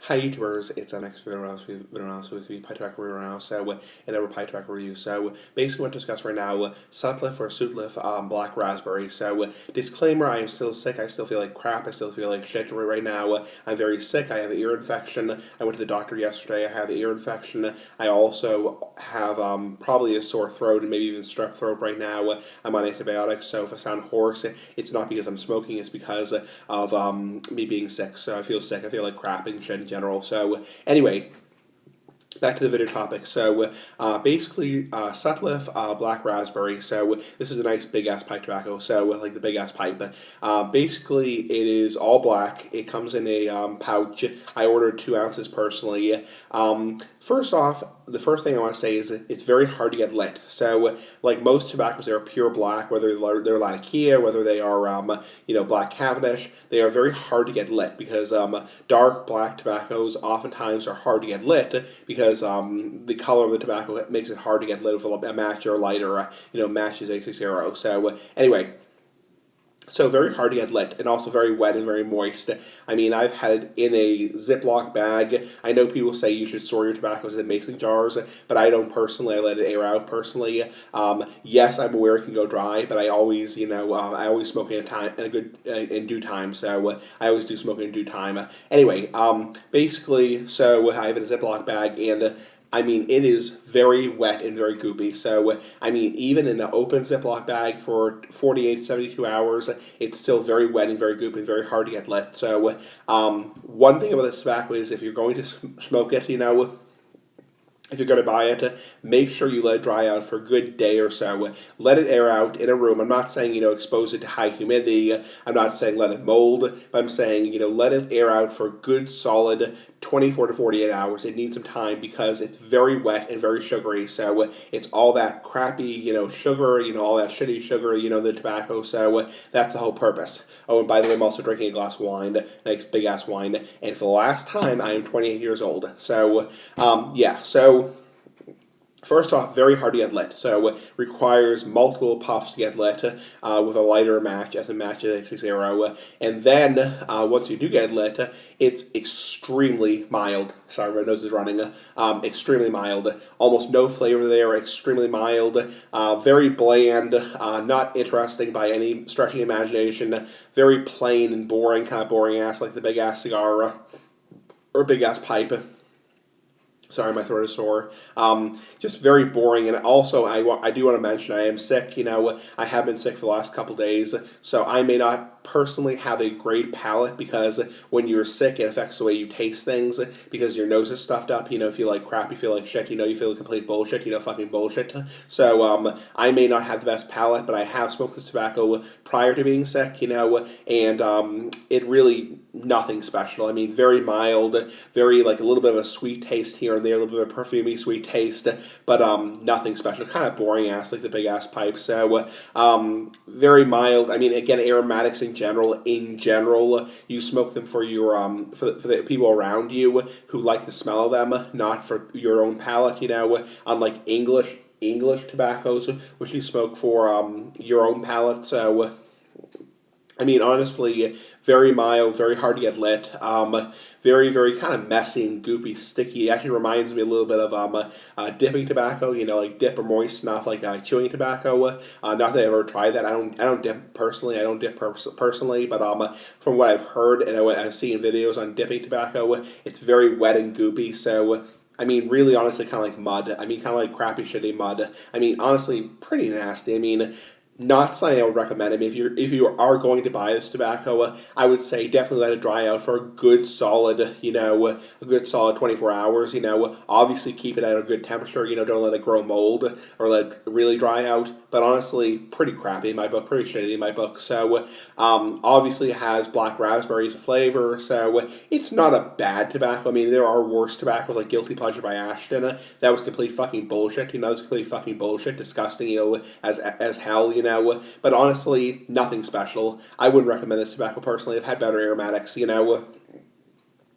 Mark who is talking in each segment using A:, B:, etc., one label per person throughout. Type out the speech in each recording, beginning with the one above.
A: Hi YouTubers, it's next video around with the Pie Tobacco review now, so another Pie Tobacco review. So basically what to discuss right now, Sutliff or Sutliff Black Raspberry. So disclaimer, I am still sick, I still feel like crap, I still feel like shit right now. I'm very sick, I have an ear infection, I went to the doctor yesterday, I have an ear infection, I also have probably a sore throat and maybe even strep throat right now. I'm on antibiotics, so if I sound hoarse, it's not because I'm smoking, it's because of me being sick. So I feel sick, I feel like crap and shit in general. So anyway, back to the video topic. So basically, Sutliff Black Raspberry. So this is a nice big ass pipe tobacco. So like the big ass pipe. Basically, it is all black. It comes in a pouch. I ordered 2 ounces personally. First off, the first thing I want to say is it's very hard to get lit. So, like most tobaccos, they're pure black, whether they're Latakia, whether they are, Black Cavendish, they are very hard to get lit because dark black tobaccos oftentimes are hard to get lit because the color of the tobacco makes it hard to get lit with a match or a lighter, matches A60. So, anyway. So very hard to get lit, and also very wet and very moist. I mean, I've had it in a Ziploc bag. I know people say you should store your tobaccos in mason jars, but I don't personally. I let it air out personally. Yes, I'm aware it can go dry, but I always, I always smoke in due time. So I always do smoke in due time. Anyway, basically, so I have a Ziploc bag and. I mean, it is very wet and very goopy. So, I mean, even in an open Ziploc bag for 48 to 72 hours, it's still very wet and very goopy and very hard to get lit. So, one thing about this tobacco is if you're going to smoke it, if you're going to buy it, make sure you let it dry out for a good day or so. Let it air out in a room. I'm not saying, expose it to high humidity. I'm not saying let it mold. But I'm saying, let it air out for a good, solid 24 to 48 hours. It needs some time because it's very wet and very sugary. So it's all that crappy, sugar, all that shitty sugar, the tobacco. So that's the whole purpose. Oh, and by the way, I'm also drinking a glass of wine, nice big ass wine. And for the last time, I am 28 years old. So, yeah, so. First off, very hard to get lit, so requires multiple puffs to get lit with a lighter match as a match at 60. And then, once you do get lit, it's extremely mild. Sorry, my nose is running. Extremely mild. Almost no flavor there, extremely mild. Very bland, not interesting by any stretching imagination. Very plain and boring, kind of boring ass like the big ass cigar or big ass pipe. Sorry, my throat is sore. Just very boring, and also I do want to mention I am sick. I have been sick for the last couple days, so I may not personally have a great palate because when you're sick, it affects the way you taste things because your nose is stuffed up. You feel like crap, you feel like shit. You feel like complete bullshit. Fucking bullshit. So I may not have the best palate, but I have smoked this tobacco prior to being sick. And it really nothing special. I mean, very mild, very like a little bit of a sweet taste here and there, a little bit of a perfumey sweet taste, but nothing special. Kind of boring ass like the big ass pipe. So very mild. I mean, again, aromatics in general. You smoke them for your for the people around you who like the smell of them, not for your own palate. Unlike English tobaccos, which you smoke for your own palate. So. I mean, honestly, very mild, very hard to get lit, very, very kind of messy and goopy, sticky. It actually reminds me a little bit of dipping tobacco, like dip or moist snuff, like chewing tobacco. Not that I've ever tried that. I don't dip personally. I don't dip personally, but from what I've heard and what I've seen videos on dipping tobacco, it's very wet and goopy. So. I mean, really, honestly, kind of like mud. I mean, kind of like crappy, shitty mud. I mean, honestly, pretty nasty. I mean, not something I would recommend. I mean, if you are going to buy this tobacco, I would say definitely let it dry out for a good solid, a good solid 24 hours. Obviously keep it at a good temperature. Don't let it grow mold or let it really dry out. But honestly, pretty crappy in my book, pretty shitty in my book. So obviously it has black raspberries flavor. So it's not a bad tobacco. I mean, there are worse tobaccos like Guilty Pleasure by Ashton. That was complete fucking bullshit. That was complete fucking bullshit, disgusting. As hell. But honestly, nothing special. I wouldn't recommend this tobacco personally. I've had better aromatics. I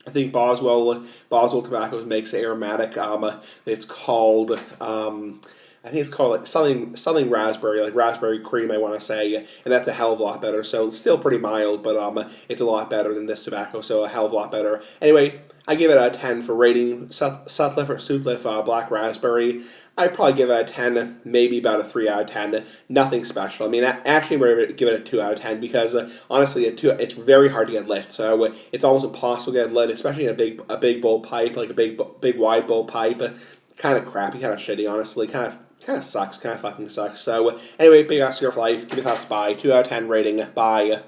A: think Boswell Tobaccos makes aromatic. It's called I think it's called like something raspberry, like raspberry cream, I want to say, and that's a hell of a lot better. So it's still pretty mild, but it's a lot better than this tobacco, so a hell of a lot better. Anyway, I give it a 10 for rating Sutliff or Sutliff Black Raspberry. I'd probably give it a 10, maybe about a 3 out of 10. Nothing special. I mean, actually, I'm going to give it a 2 out of 10 because honestly, it's very hard to get lit. So it's almost impossible to get lit, especially in a big bowl pipe, like a big wide bowl pipe. Kind of crappy, kind of shitty, honestly. Kind of sucks, kind of fucking sucks. So anyway, big Oscar for life. Give me thoughts. Bye. 2 out of 10 rating. Bye.